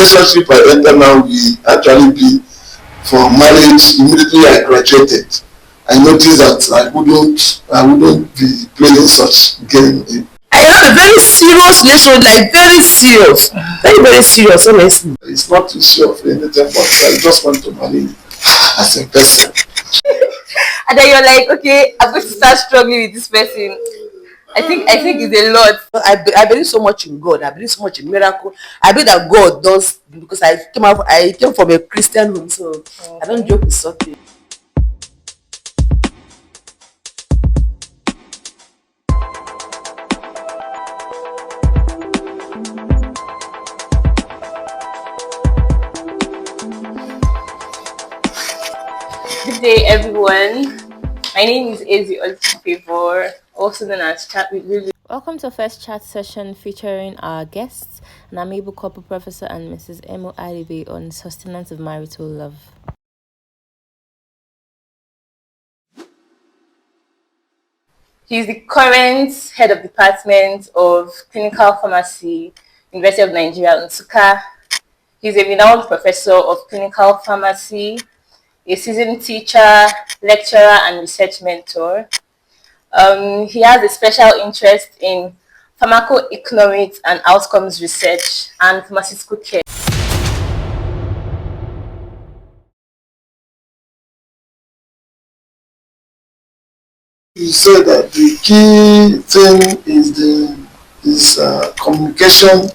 relationship I enter now will actually be for marriage. Immediately I graduated, I noticed that I wouldn't be playing such game. I have a very serious relationship, like very serious, very serious, honestly. It's not issue of anything, but I just want to marry as a person. And then you're like, okay, I'm going to start struggling with this person. I think it's a lot. I believe so much in God. I believe so much in miracle. I believe that God does, because I came from a Christian home, so I don't joke with something. Good day, everyone. My name is ADIBE'S, also known as Chat with Lulu. Welcome to first chat session featuring our guests, an amiable couple professor and Mrs. ADIBE on sustenance of marital love. He's the current head of department of clinical pharmacy, University of Nigeria, Nsukka. He's a renowned professor of clinical pharmacy, a seasoned teacher, lecturer, and research mentor. He has a special interest in pharmacoeconomics and outcomes research and pharmaceutical care. You said that the key thing is communication,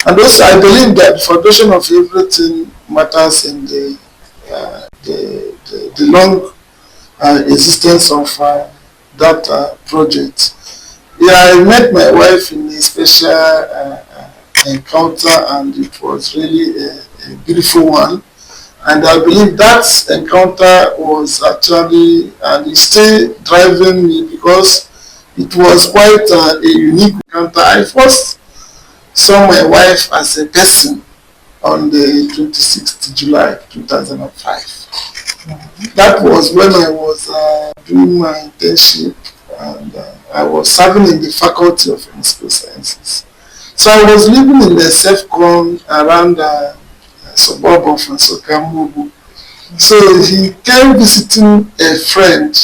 and also I believe that the foundation of everything matters in the long existence of that project. Yeah, I met my wife in a special encounter, and it was really a beautiful one. And I believe that encounter was actually, and it's still driving me, because it was quite a unique encounter. I first saw my wife as a person on the 26th July 2005. That was when I was doing my internship, and I was serving in the Faculty of Pharmaceutical Sciences. So I was living in the Sefcon around the suburb of Nsukka. So he came visiting a friend.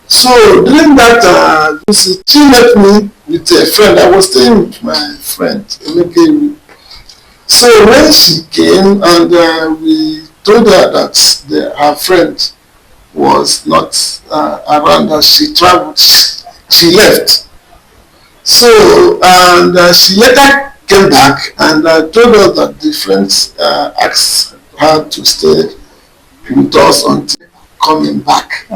So during that visit, she left me with a friend. I was staying with my friend, Emeke. So when she came, and we told her that her friend was not around, as she traveled, she left. So, and she later came back and told us that the friends asked her to stay with us until coming back.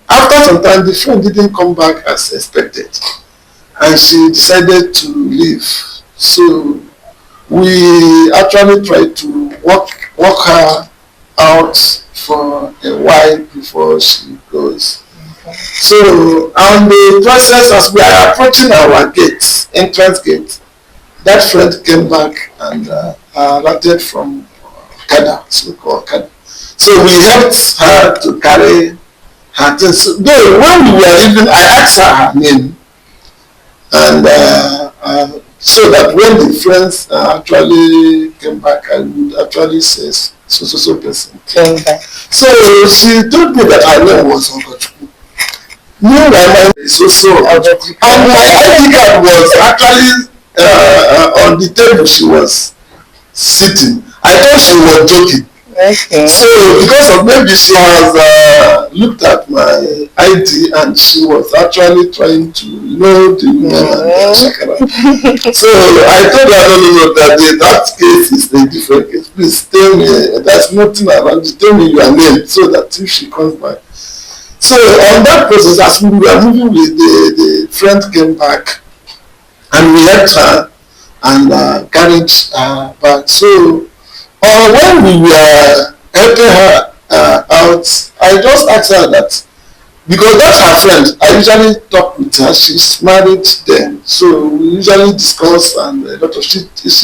After some time, the friend didn't come back as expected, and she decided to leave. So we actually tried to walk her out for a while before she goes. So on the process, as we are approaching our gate, entrance gate, that friend came back and landed from Kada, so-called Kada. So we helped her to carry her things. So, though when we were leaving, I asked her name, and so that when the friends actually came back, I would actually say so person came back. So she told me that her name was ODOGWU. Meanwhile, my name is also ODOGWU, and my ID card was actually on the table she was sitting. I thought she was joking. Okay. So because of maybe she has looked at my ID, and she was actually trying to know the woman. So I told her, no, that case is a different case. Please tell me, there's nothing around you. Tell me your name, so that if she comes back. So on that process, as we were moving with the friend came back, and we helped her and carried her back. So when we were helping her out, I just asked her that, because that's her friend, I usually talk with her. She's married then, so we usually discuss, and a lot of she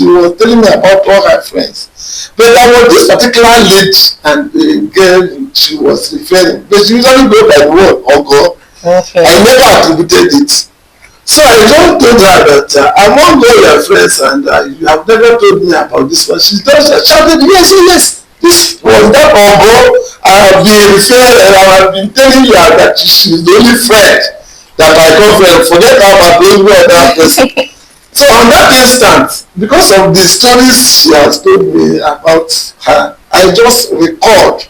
was telling me about all her friends. But there was this particular lady and a girl she was referring, but she usually go by the word Ogo. Okay. I never attributed it. So I just told her that among all your friends and you have never told me about this one. She just shouted, yes, yes, this was that Ogo. I have been telling you that she's the only friend that I come from. Forget about the only other person. So on that instant, because of the stories she has told me about her, I just recalled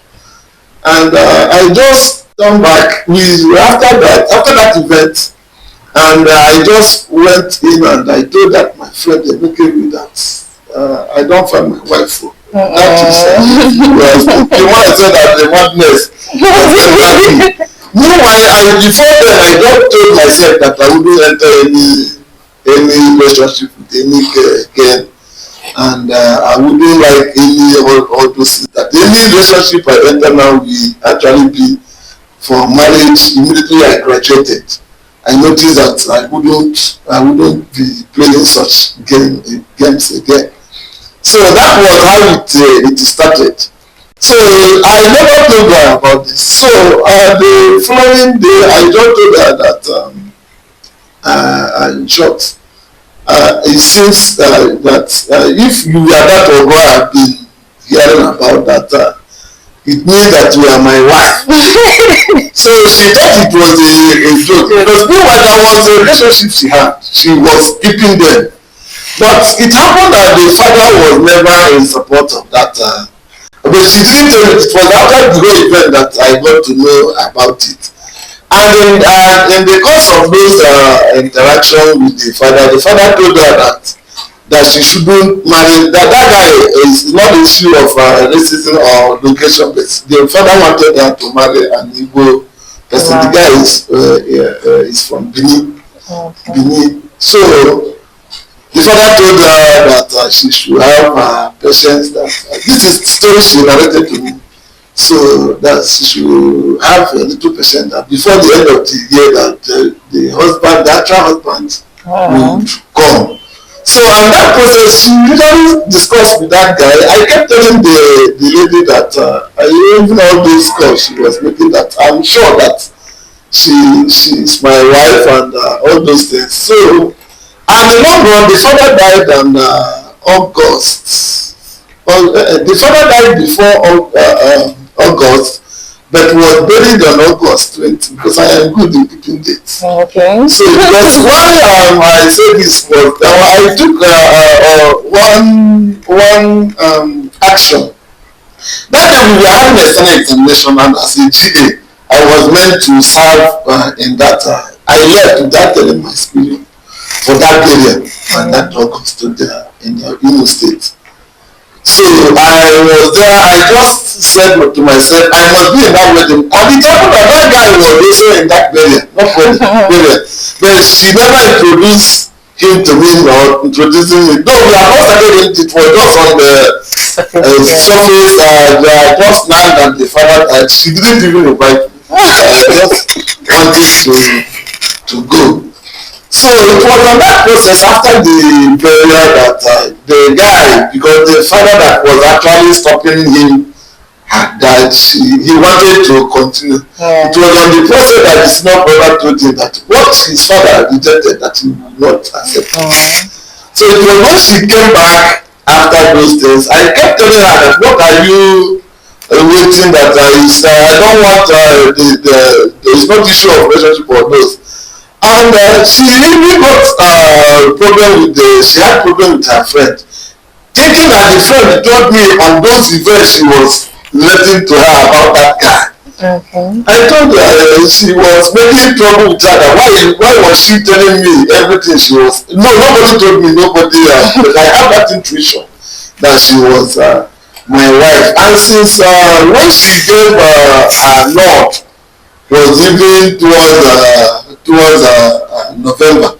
and I just turned back. After that event, and I just went in and I told that my friend Emeke that I don't find my wife. That is the one I said that the madness. Meanwhile, before then I just told myself that I wouldn't enter any relationship with any girl, and I wouldn't like any all those things. That any relationship I enter now will actually be for marriage. Immediately I graduated, I noticed that I wouldn't be playing such games again. So that was how it started. So I never told her about this. So the following day, I just told her that in short, it seems that if you are that Ogo I've been hearing about that, it means that you are my wife. So she thought it was a joke because meanwhile there was a relationship she had. She was keeping them. But it happened that the father was never in support of that. But she didn't tell me. It was after the whole event that I got to know about it. And in the course of those interactions with the father told her that she shouldn't marry. That guy is not the issue of racism or location, but the father wanted her to marry an Igbo person. Wow. The guy is from Benin. Okay. Benin. So the father told her that she should have patience. That this is the story she narrated to me. So that she should have a little patience that before the end of the year that the actual husband would come. So in that process, she usually discussed with that guy. I kept telling the lady that even all those calls she was making, that I'm sure that she's my wife and all those things. So, and the long run, the father died in August. The father died before August, but was buried on August 20 because I am good in keeping dates. Okay. So because why I say this was I took one action. That time we were having a Senate examination, and as a GA, I was meant to serve in that. I left without telling my spirit for that period and that August in the Imo State. So I was there. I just said to myself, I must be in that wedding. And it happened that guy was also in that burial, not burial. But she never introduced him to me or introducing me. Though we have not started it was just on the surface. I just learned that the father died. She didn't even invite me. I just wanted to go. So it was on that process after the burial that the guy, because the father that was actually stopping him had died, he wanted to continue. Yeah. It was on the process that his small brother told him that what his father rejected that he would not accept. So it was when she came back after those days, I kept telling her that what are you waiting that I don't want there is no issue of relationship or those. And she really got problem with she had problem with her friend. Thinking that the friend told me on those events she was letting to her about that guy. Okay. I told her she was making trouble with her. Why was she telling me everything she was? No, nobody told me, nobody. But I had that intuition that she was my wife. And since when she gave her nod, was even towards November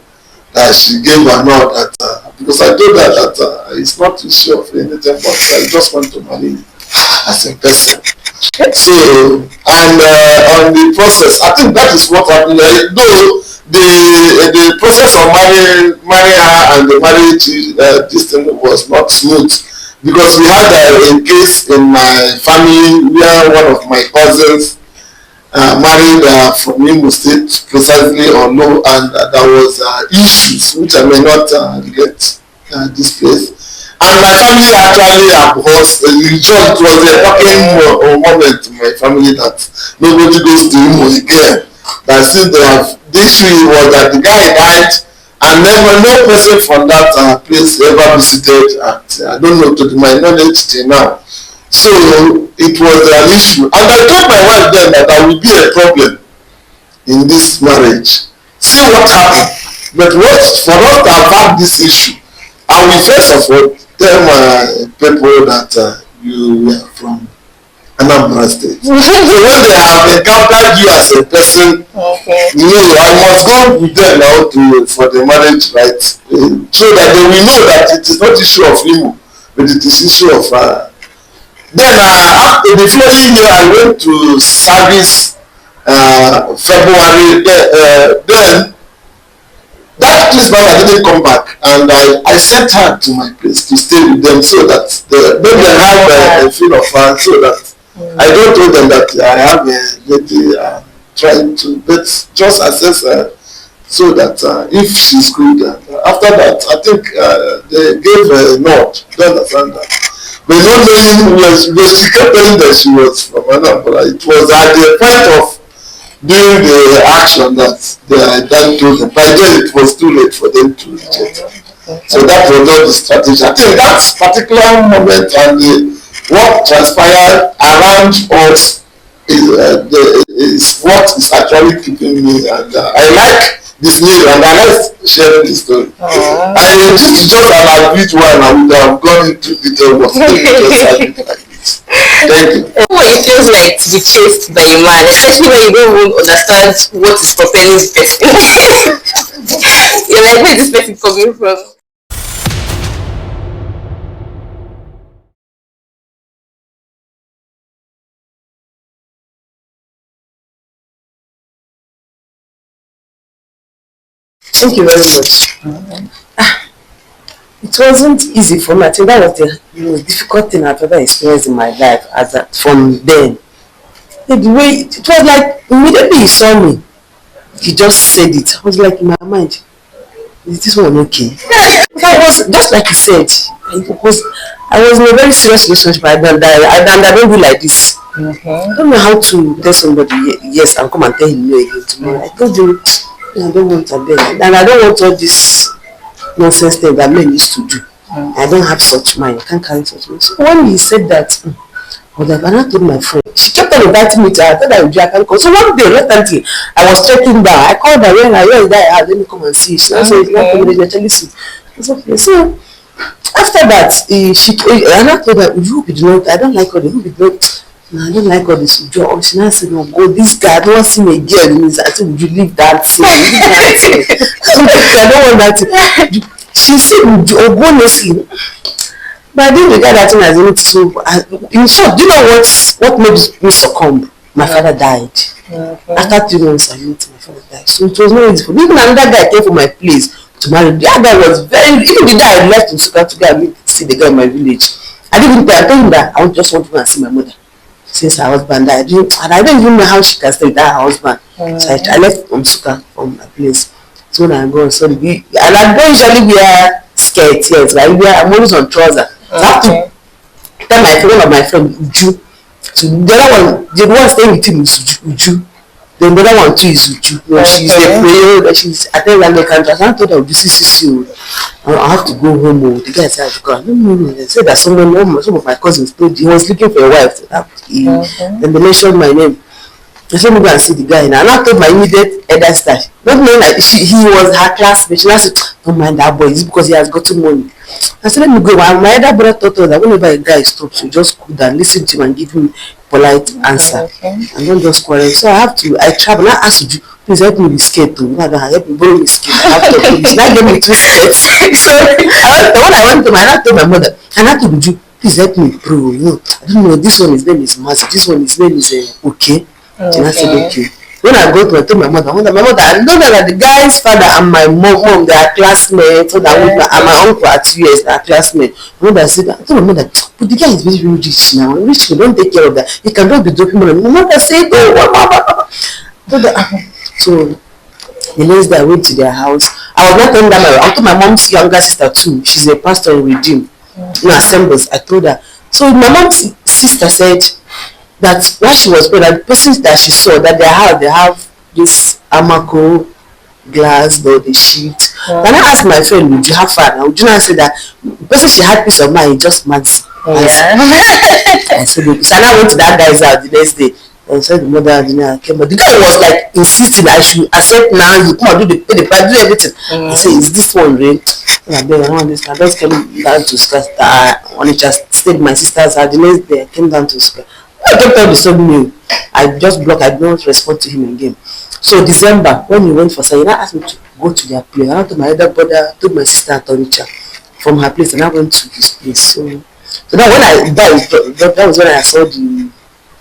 that she gave her nod at because I told her that it's not issue of anything, but I just want to marry you as a person. So and on the process, I think that is what happened. Though the process of marrying her and the marriage this thing was not smooth because we had a case in my family where one of my cousins married from Imo State precisely or no, and there was issues which I may not relate this place. And my family actually abhors it was a shocking moment in my family that nobody goes to Imo again. That since the issue was that the guy died and never no person from that place ever visited, and I don't know to my knowledge till now. So it was an issue, and I told my wife then that there will be a problem in this marriage. See what happened. But what for us to avoid this issue, I will first of all tell my people that you were from Anambra State. So when they have encountered you as a person, you know, I must go with them now for the marriage rights, so that they will know that it is not issue of Imo, but it is issue of. Then after the following year, I went to service February. Then that Christmas I didn't come back, and I sent her to my place to stay with them so that they have a feel of her, so that I don't told them that I have a lady trying to, but just assess her so that if she's good. After that, I think they gave a nod. Do you understand that? But not knowing when she kept telling that she was from Anambra, it was at the point of doing the action that they then told them. By then it was too late for them to reject. So that was not the strategy. I think that particular moment and what transpired around us is what is actually keeping me. And I like this news, and I like sharing this story. And this is just an average one. I would have gone into detail, but just like this. Thank you. What it feels like to be chased by a man, especially when you don't even understand what is propelling this person. You're like, where is this person coming from? Thank you very much. It wasn't easy for me. I think that was the most difficult thing I've ever experienced in my life as from then. The way it was like immediately he saw me, he just said it. I was like in my mind, is this one okay? I was just like he said, I was in a very serious relationship and I don't do like this. I don't know how to tell somebody yes and come and tell him no again tomorrow. I told him I don't want a bed, and I don't want all this nonsense thing that men used to do. I don't have such mind. I can't carry such mind. So when he said that, I was like, I told my friend. She kept on inviting me to her. I thought I would do. I can't call. So one day, reluctantly, I was trekking down. I called her. Where is that? Let me come and see. She said, "It's not coming. Actually, see." It's okay. So after that, I told her, "You be not. I don't like all the. You be not. No, I don't like all this job." She now said, "No, go. This guy, I don't want to see me again." I said, "Would you leave that thing? I don't want that thing." She said, "Would you go honestly?" But I didn't regard that thing as anything. So, in short, do you know what made me succumb? My father died. After 3 months, I met my father died. So it was not easy for me. Even another guy came from my place to marry. The other guy was even the guy I left in Suka to go and see the guy in my village. I didn't tell him that I just want to go and see my mother. Since her husband died, I don't even know how she can stay with her husband. So I left from Suka, from my place. So when I go, and I don't usually wear skirts, yes, but I'm always on trousers. So I have to tell one of my friends, Uju. So the one staying with him is Uju. Then the other one too is Uju. You know, she's a prayer, she's attending the country. I told her, this is you. I have to go home. The guy said, I have to go. No. They said that some of my cousins told he was looking for a wife. So then they mentioned my name. I said, me go and see the guy. And I told my immediate elder sister, not knowing that he was her classmate. She said, don't mind that boy. It's because he has gotten money. I said, let me go. And my elder brother told her that whenever a guy stops, you just cool down, listen to him and give him polite answer. And don't just quarrel. So I travel. I asked you, please help me with skate too. No, help me borrow me skate. I have to please. Now give me 2 skates. So when I went to I told my mother, and I told you, please help me, bro. You know, I don't know. This one his name is Mazi. This one his name is okay. And I said, okay. When I go to I told my mother, I know that the guy's father and my mom, they are classmates. So that and my uncle at 2 years, they are classmates. My mother said, I told my mother, but the guy is very, very rich now. Rich people don't take care of that. He can just be dropping money. My mother said, oh, so the next day I went to their house. I was not telling them, I told my mom's younger sister too. She's a pastor in Redeem. Assemblies. I told her. So my mom's sister said that while she was pregnant, the person that she saw that they have this Amaco glass door, the sheet. Then I asked my friend, would you have fun? Would you not say that the person she had peace of mind just Maxi? I said, so I now went to that guy's house the next day. And said the mother came, but the guy was like insisting I should accept now. You come and do the price, do everything. I said, is this one real? I don't understand. I just came down to school. I just stayed with my sister's house. The next day I came down to school. I don't tell the same me. I just blocked. I don't respond to him again. So December, when we went for Saturday, I asked me to go to their place. I went to my elder brother, took my sister Tonicha from her place, and I went to his place. So now when I that was when I saw the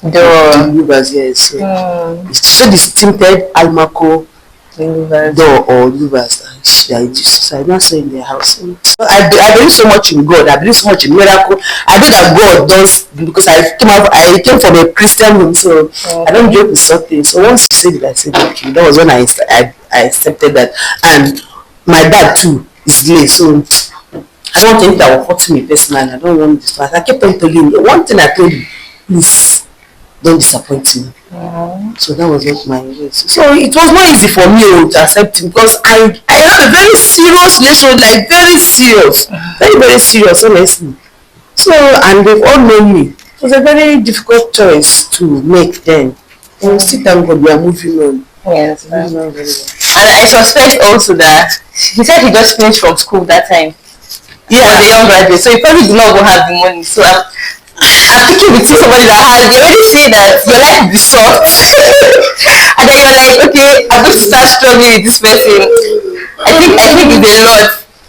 louvers, yes. So this tinted Almaco door or louvers. I not saw in their house. So I believe so much in God. I believe so much in miracle. I know that God does, because I came from a Christian home, so I don't joke with something. So once you said it, I said okay. That was when I accepted that. And my dad too is gay, so I don't think that will hurt me personally. I don't want this. I kept on telling him one thing. I told him, please don't disappoint me. So that was not my race. So it was not easy for me to accept him, because I have a very serious relation, like very serious, very, very serious, honestly. So, and they've all known me. It was a very difficult choice to make then. And still thank God we are moving on. Yes. Very well. And I suspect also that he said he just finished from school that time. Yeah, as a young graduate, so he probably did not go have the money. So I'm thinking with somebody that has, you already say that your life will be short, and then you're like, okay, I'm going to start struggling with this person. I think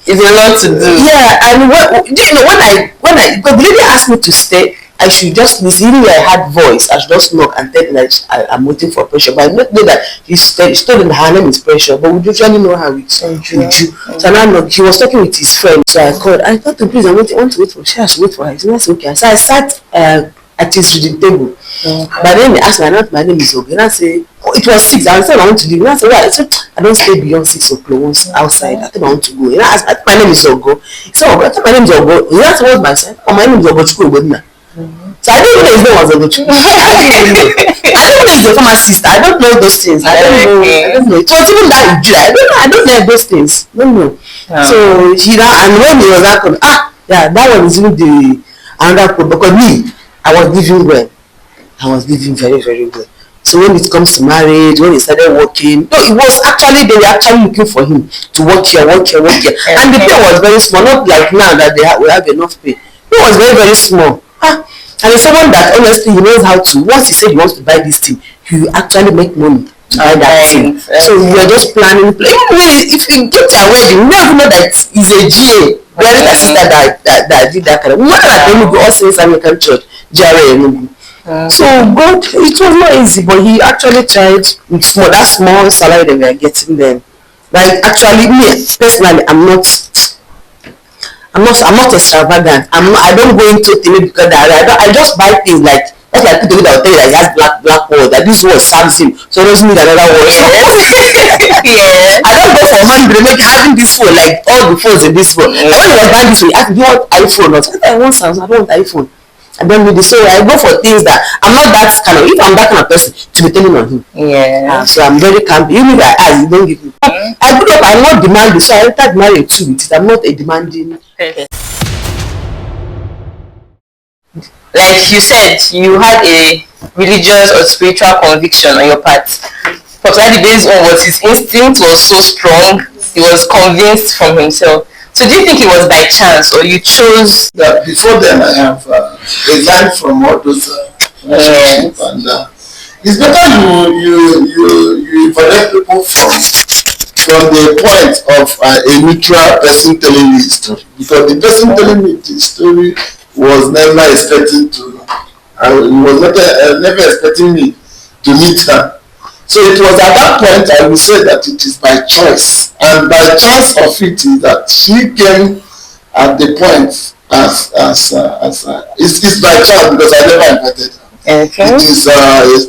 it's a lot to do. Yeah, and when I because the lady asked me to stay, I should just listen. Even I had voice, I should just knock and tell them that I'm waiting for Pressure. But I didn't know that she told him her name is Pressure, but we usually know how it's you. So now he was talking with his friend, so I called. I thought, please, I want to wait for her. She has to wait for her. So that's okay. So I sat at his reading table. But then they asked me, my name is Ogo. And I say, oh, it was 6. I said, I want to leave. And I said, why? I said, I don't stay beyond 6 o'clock once outside. I think I want to go. And I asked, my name is Ogo. He said, oh, I thought my name is Ogo. He asked what my son. Oh, my name is Ogo. So I didn't know his name was Ogo. I don't know he's a pharmacist. I don't know those things. I don't know. It was even that July. I don't know those things. I don't know. So he now, and when he was that, that one is even the another problem, because me, I was living well. I was living very, very well. So when it comes to marriage, when he started working, no, it was actually, they were actually looking for him to work here. And the pay was very small, not like now that we have enough pay. It was very, very small. And it's someone that honestly he knows how to, once he said he wants to buy this thing, he will actually make money to buy that thing. So we were just planning. If you get to a wedding, you never know that he's a GA. We are the sister that did that kind of. We went to the all Saints American Church, GRA. So God, it was not easy, but he actually tried with that small salary that we are getting then. Like actually, me personally, I'm not extravagant. I don't go into things because I just buy things like that's like people that will tell you that he has black word, that this word serves him, so it doesn't need another word. Yeah. I don't go for money to make having this phone like all the phones in this phone. And when he was buying this phone, he asked me, do you want iPhone? I said, I want Samsung, I don't want iPhone. I don't need it. So I go for things that I'm not that kind of, if I'm that kind of person, to be telling on him. Yeah. So I'm very calm. Even if I ask, you don't give me. I grew up, I'm not demanding, so I entered marriage too with it. I'm not a demanding person. Like you said, you had a religious or spiritual conviction on your part. Professor ADIBE'S own was his instinct was so strong, he was convinced from himself. So do you think it was by chance, or you chose? That before then I have resigned from all those relationships, and it's better you evaluate people from the point of a neutral person telling you the story, because the person telling me the story was never expecting to, was never expecting me to meet her. So it was at that point I would say that it is by choice, and by chance of it is that she came at the point it's by chance because I never invited her. Okay. It is a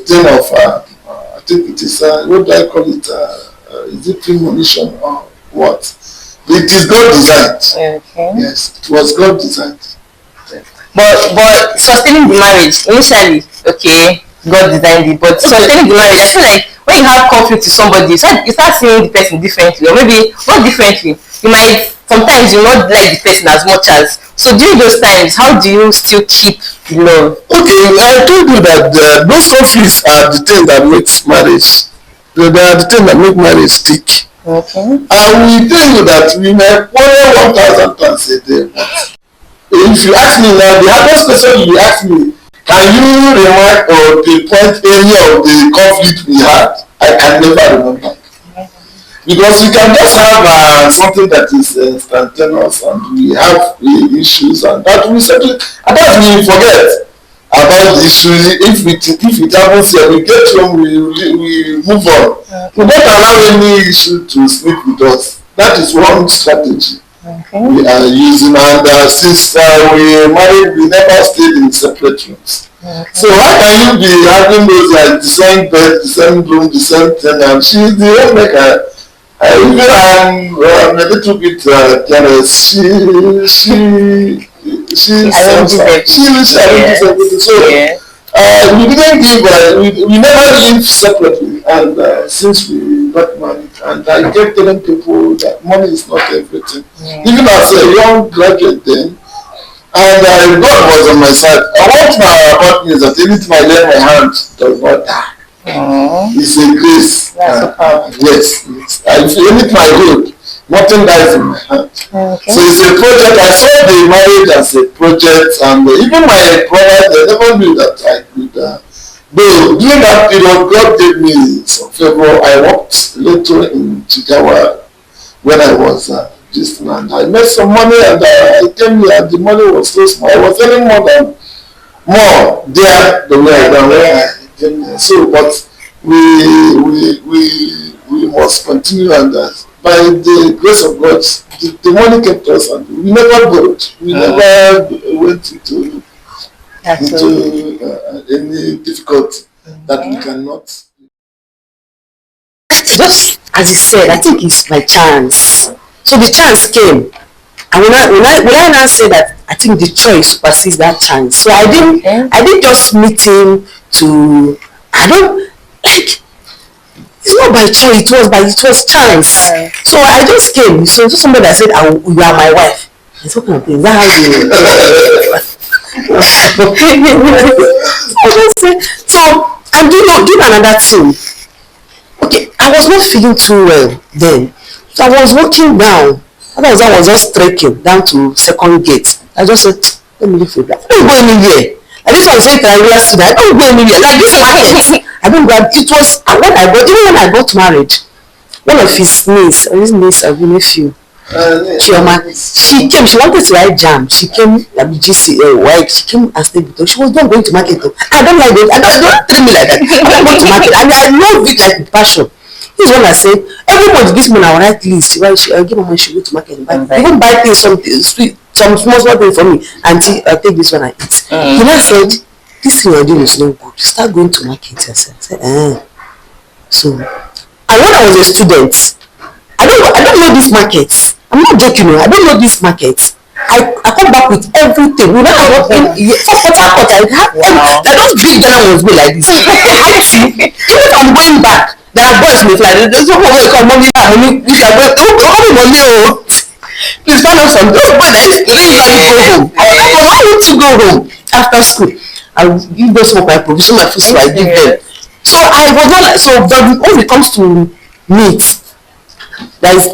thing of I think it is what do I call it? Is it premonition or what? It is God designed. Okay. Yes, it was God designed. But sustaining the marriage initially, okay, God designed it. But sustaining the marriage, I feel like when you have conflict with somebody, you start seeing the person differently, or maybe not differently. You might sometimes you not like the person as much as. So during those times, how do you still keep the love? Okay, I told you that those conflicts are the things that makes marriage. They are the things that make marriage stick. Okay. And we tell you that we may quarrel 1,000 times a day. But if you ask me now, the hardest question you ask me, can you remark or pinpoint any of the conflict we had? I can never remember. Because we can just have something that is instantaneous and we have issues and that we settle, and that we forget about the issue. If it happens here, we get home, we move on. We don't allow any issue to sleep with us. That is one strategy we are using, and since we married, we never stayed in separate rooms. So how can you be having those like the same bed, the same room, the same thing, and she's the homemaker? I'm a little bit jealous. She arranges everything. So we didn't give. We never lived separately, and since we got married, and I kept telling people that money is not everything. Even as a young graduate then, and God was on my side. What about me is that anything I lay my hand does not die. It's a grace. Yes. If anything I do, nothing dies in my hand. So it's a project. I saw the marriage as a project, and even my brother, they never knew that I could. Though during that period, God gave me some favor. I worked later in Chicago when I was just and I made some money, and I came here, and the money was so small. I was earning more there than when I came here. So, but we must continue, and by the grace of God, the money kept us, and we never borrowed. We never went into any difficulty that we cannot. Just as he said, I think it's my chance. So the chance came, and when I now say that, I think the choice supersedes that chance. So I didn't just meet him to. I don't like. It's not by choice. It was chance. So I just came. So somebody that said, "You are my wife." It's what kind of thing? Is that how you? I just said so. And do another thing. Okay, I was not feeling too well then. So I was walking down. Otherwise, I was just trekking down to second gate. I just said, let me leave it. I don't go anywhere. Like this one said, I realized today, I don't go anywhere. Like this market, I don't go. It was when I got married, one of his niece, I really feel. Chioma, she came, she wanted to write jam. She came, white, she came and stayed with her. She was not going to market. I don't like it. I don't treat me like that. I'm not going to market. And I love it like passion. This is when I said, every month this month I will write list. I'll give her money, she go to market and buy. Even buy things, some small thing for me. Auntie, I'll take this one and eat. He now said, this thing you're doing is no good. Start going to market. I said, So, and when I was a student, I don't know this market. I'm not joking. I don't know this market. I come back with everything. We never work in for Port Harcourt. I have like those big diamonds go like this. If I'm going back, there are boys in the fly. There's no one come mommy. If I go, oh money. Please find out some those boys that usually go home. I want to go home after school. I'll give those for my provision, my food, so I give them. So I was not like so. But when it comes to meat, there is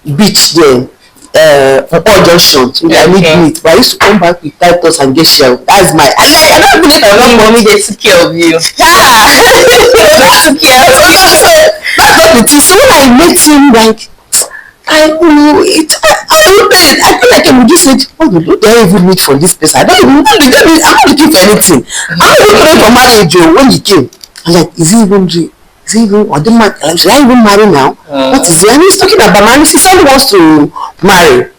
beach there. All junction. So I need meat, but I used to come back with Titus and get shell. That's my. I don't believe I want mommy they took care of you. So that's not the thing. So when I met him, like I feel like I would just say, oh, do I even need for this person? I'm not looking for anything. I'm not even praying for marriage when he came. I'm like, is he even real? Is he even, or should I even marry now? What is it? And he's talking about marriage. He said he wants to marry.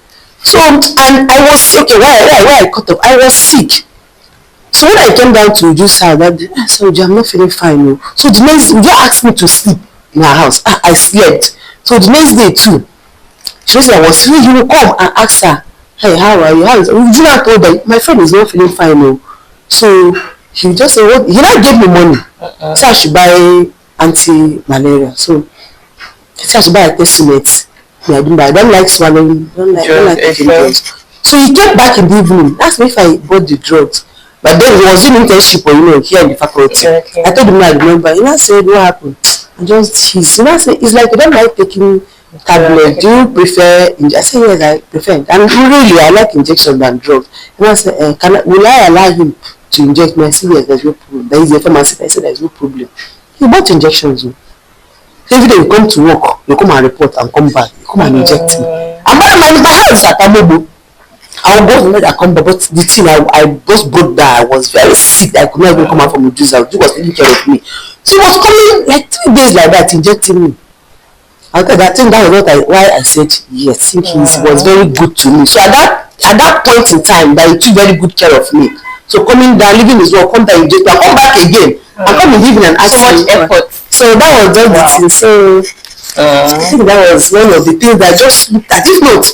So and I was sick. Okay, why I cut off? I was sick. So when I came down to Uju's house that day, I said, I'm not feeling fine. No. So the next Uju asked me to sleep in her house. I slept. So the next day too, she said I was feeling, you will come and ask her, hey, how are you? How is Uju now told her, my friend is not feeling fine. No. So he just said, what? He now gave me money. So I should buy anti-malaria. So he said I should buy a testament. Yeah, I don't like swallowing, don't like taking drugs. So he came back in the evening, asked me if I bought the drugs. But then he was doing internship or here in the faculty. Okay. I told him I remember. He now said, what happened? I just he now said, it's like you don't like taking tablets. Do you prefer I said yes, I prefer. And really I like injection than drugs. And I said, will I allow him to inject me? I said yes, there's no problem. There is a pharmacist. I said there's no problem. He bought injections. Every day you come to work, you come and report and come back. You come and inject me. And my house is at Amobo. I will go to come back, but the thing I just broke down. I was very sick. I could not even come out from the juice. Uju was taking care of me. So he was coming like 3 days like that, injecting me. I think that was why I said yes. I think he was very good to me. So at that point in time, that he took very good care of me. So coming down, leaving his work, come back, inject me, come back again. I come in the evening and ask so much effort. So that was just the thing. So I think that was one of the things that just looked at. If not,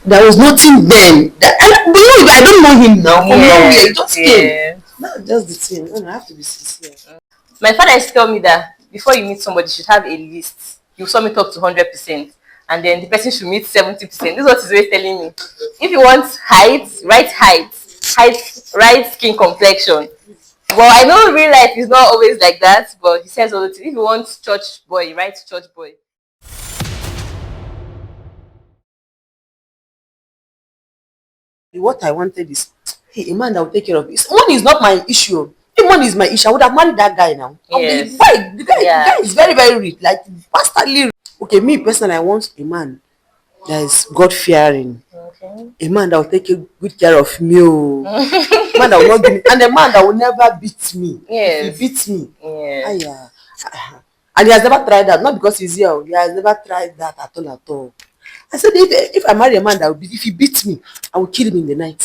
there was nothing then. I don't know him now. From nowhere, he just came. That's just the thing. No, I have to be sincere. My father used to tell me that before you meet somebody, you should have a list. You sum it up to 100%, and then the person should meet 70%. This is what he's always telling me. If you want height, right skin complexion. Well, I know real life is not always like that, but he says all the time. If you want church boy, right church boy. What I wanted is, hey, a man that will take care of this. Money is not my issue. If money is my issue, I would have married that guy now. Yes. The guy is very, very rich, like bastardly rich. Okay, me personally, I want a man that is God fearing. Okay. A man that will take good care of me. A man that will not give me, and a man that will never beat me. Yes. If he beats me. Yes. And he has never tried that, not because he's here. He has never tried that at all. I said, if I marry a man that will if he beats me, I will kill him in the night.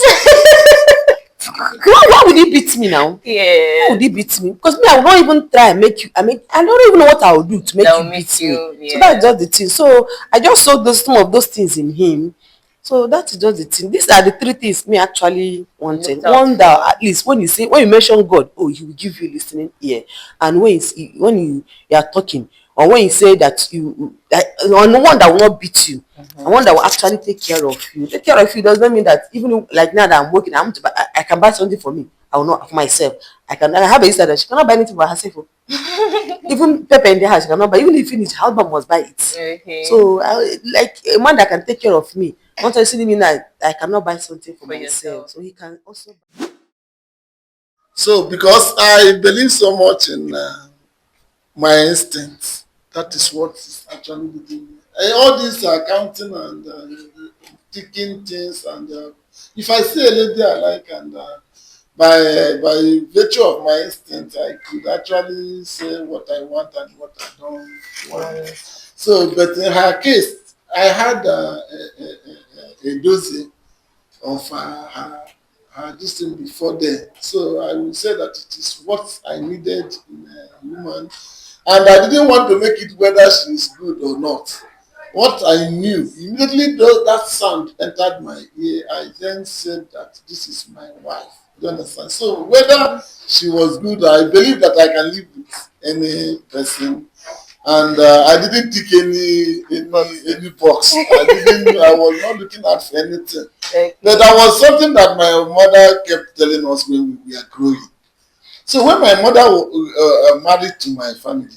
Why would he beat me now? Yeah. Why would he beat me? Because me, I will not even try and make you. I don't even know what I will do to make you beat me. Yeah. So that's just the thing. So I just saw some of those things in him. So that's just the thing. These are the 3 things me actually wanted. One that at least when you mention God, he will give you listening ear. And when you are talking, or when you say that or no one that will not beat you, and one that will actually take care of you. Take care of you does not mean that even like now that I'm working, I can buy something for me. I will not for myself. I have a sister that she cannot buy anything for herself. Even pepper in the house, she cannot buy. Even if finish, her husband must buy it. Okay. So like a man that can take care of me. Not necessarily mean that I cannot buy something for myself. Yourself. So he can also buy. So because I believe so much in my instincts, that is what is actually leading me. All this accounting and taking things, and if I see a lady I like, and by virtue of my instinct, I could actually say what I want and what I don't want. So, but in her case, I had a dossier of her this thing before then. So I would say that it is what I needed in a woman. And I didn't want to make it whether she is good or not. What I knew, immediately though that sound entered my ear, I then said that this is my wife. You understand? So whether she was good, I believe that I can live with any person. And I didn't tick any box. I was not looking out for anything. But that was something that my mother kept telling us when we were growing. So when my mother married to my family,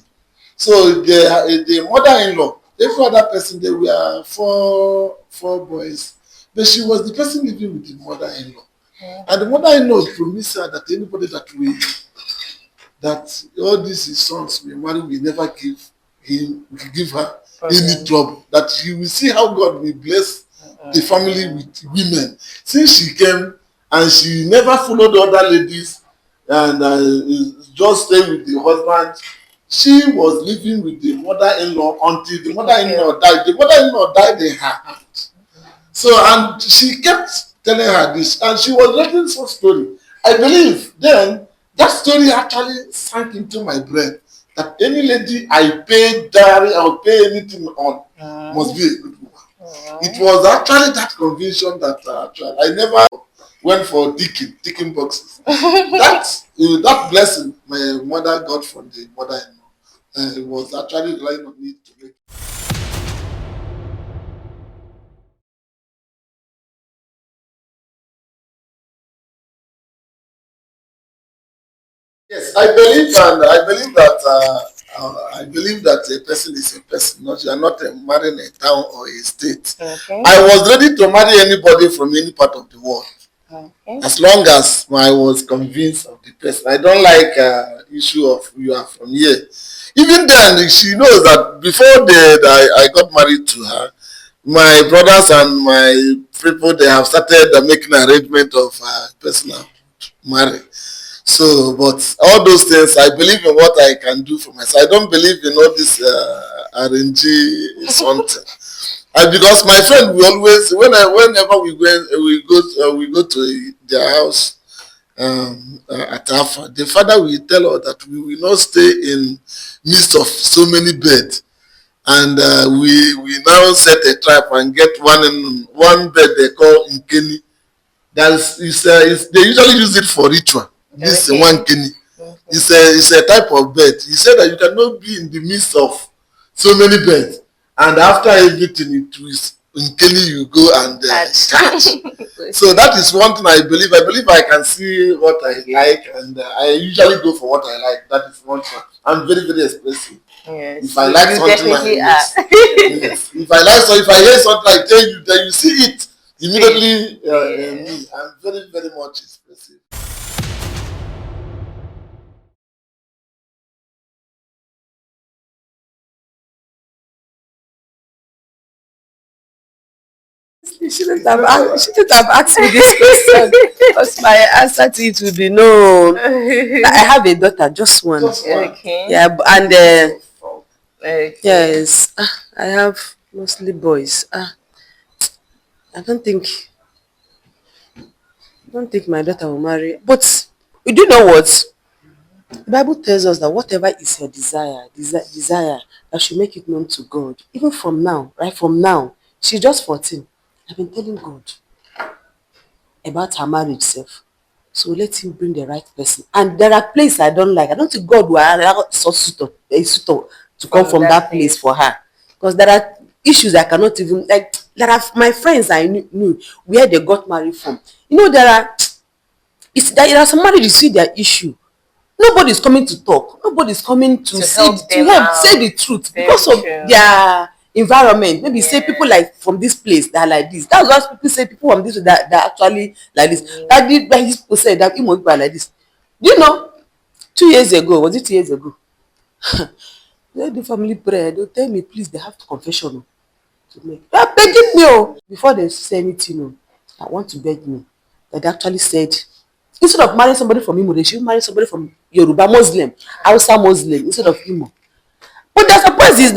so the mother-in-law, every other person, there were four boys, but she was the person living with the mother-in-law. And the mother-in-law promised her that anybody that all these sons we marry, we never give her any trouble. That you will see how God will bless the family with women. Since she came and she never followed other ladies and just stayed with the husband, she was living with the mother-in-law until the mother-in-law died. The mother-in-law died in her hand. So, and she kept telling her this, and she was writing some story. I believe then that story actually sank into my brain that any lady I pay dowry or pay anything on must be a good woman. It was actually that conviction that actually I never went for ticking boxes. That blessing my mother got from the mother-in-law was actually relying on me to make. Yes, I believe that a person is a person. Not you are not marrying a town or a state. Okay. I was ready to marry anybody from any part of the world, Okay. as long as I was convinced of the person. I don't like issue of you are from here. Even then, she knows that before I got married to her, my brothers and my people they have started making arrangement of personal marriage. So, but all those things, I believe in what I can do for myself. I don't believe in all this RNG something. And because my friend, we always, whenever we go to their house at Alpha, the father will tell us that we will not stay in midst of so many beds. And we now set a trap and get one bed they call Nkeni. They usually use it for ritual. This Okay. one Kenny. It's a type of bed. He said that you cannot be in the midst of so many beds. And after everything, it is in Kenny you go and catch. So that is one thing I believe. I believe I can see what I like, and I usually go for what I like. That is one thing. I'm very, very expressive. Yes. If I like something, yes. If I like something, if I hear something, I tell you, then you see it immediately. Me, I'm very, very much expressive. You shouldn't have asked me this question because my answer to it would be no. I have a daughter, just one. Just one. Okay. Yeah, and Okay. yes, I have mostly boys. I don't think my daughter will marry. But you do know what? The Bible tells us that whatever is your desire, that should make it known to God. Even from now, right from now, she's just 14. I've been telling God about her marriage self. So let him bring the right person. And there are places I don't like. I don't think God will allow a suitor to come from that place for her. Because there are issues I cannot even like. There are my friends I knew where they got married from. You know, there are some marriages you see their issue. Nobody's coming to talk. Nobody's coming to help say the truth because of their environment. Maybe say people like from this place that are like this. That's why people say people from this that are actually like this. That these people say that Imo people are like this. Do you know? 2 years ago, was it 2 years ago? They do family prayer. They'll tell me, please, they have to confession to make. They are begging me before they say anything. I want to beg me. That they actually said instead of marrying somebody from Imo, they should marry somebody from Yoruba Muslim, Hausa Muslim instead of Imo. But their surprise is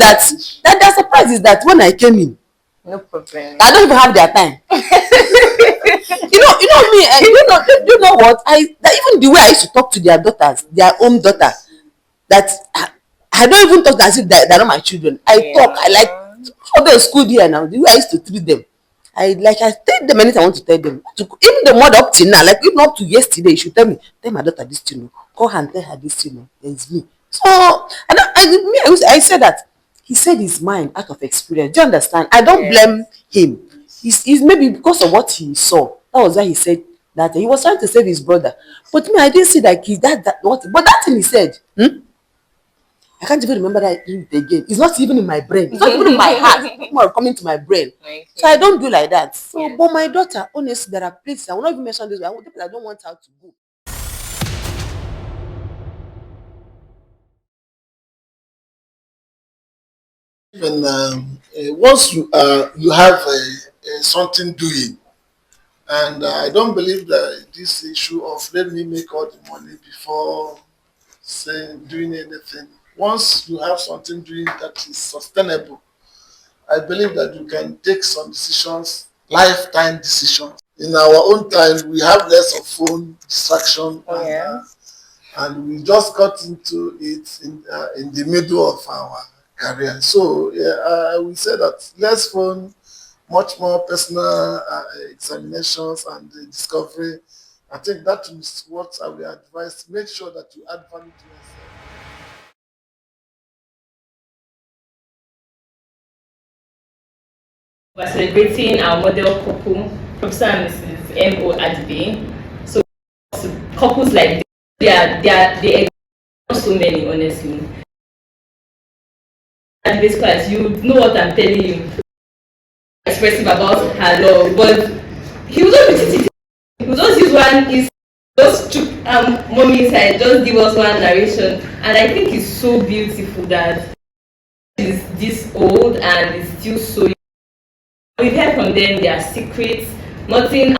that when I came in, No problem. I don't even have their time. you know me, and you know what? That even the way I used to talk to their daughters, their own daughter, that I don't even talk as if they're not my children. I talk, I like how they school here now. The way I used to treat them. I tell them anything I want to tell them. Even the mother up till now, like even up to yesterday, she tell me, tell my daughter this thing, call her and tell her this thing, it's me. So I said that he said his mind out of experience. Do you understand? I don't blame him. He's maybe because of what he saw. That was why he said that he was trying to save his brother. But me, I didn't see that he that what. But that thing he said, I can't even remember that again. It's not even in my brain. It's not even in my heart. It's more coming to my brain. Okay. So I don't do like that. So, but my daughter, honestly, there are places I will not even mention this. I don't want her to go. Even once you have something doing, and I don't believe that this issue of let me make all the money before saying doing anything. Once you have something doing that is sustainable, I believe that you can take some decisions lifetime decisions. In our own time, we have less of phone distraction, and we just got into it in the middle of our career. So we say that less phone, much more personal examinations and discovery. I think that is what I will advise. Make sure that you add value to yourself. We're celebrating our model couple, Professor and Mrs. M.O. Adibe. So couples like this, they exist so many, honestly. Adibe's class, you know what I'm telling you. Expressive about her love, but he would not be teaching. He would just use one is just took mommy inside, just give us one narration, and I think it's so beautiful that is this old and it's still so young. We've heard from them their secrets, nothing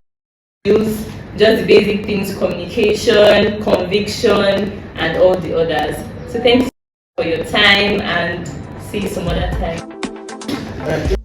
use, just the basic things, communication, conviction, and all the others. So thank you for your time and see you some other time.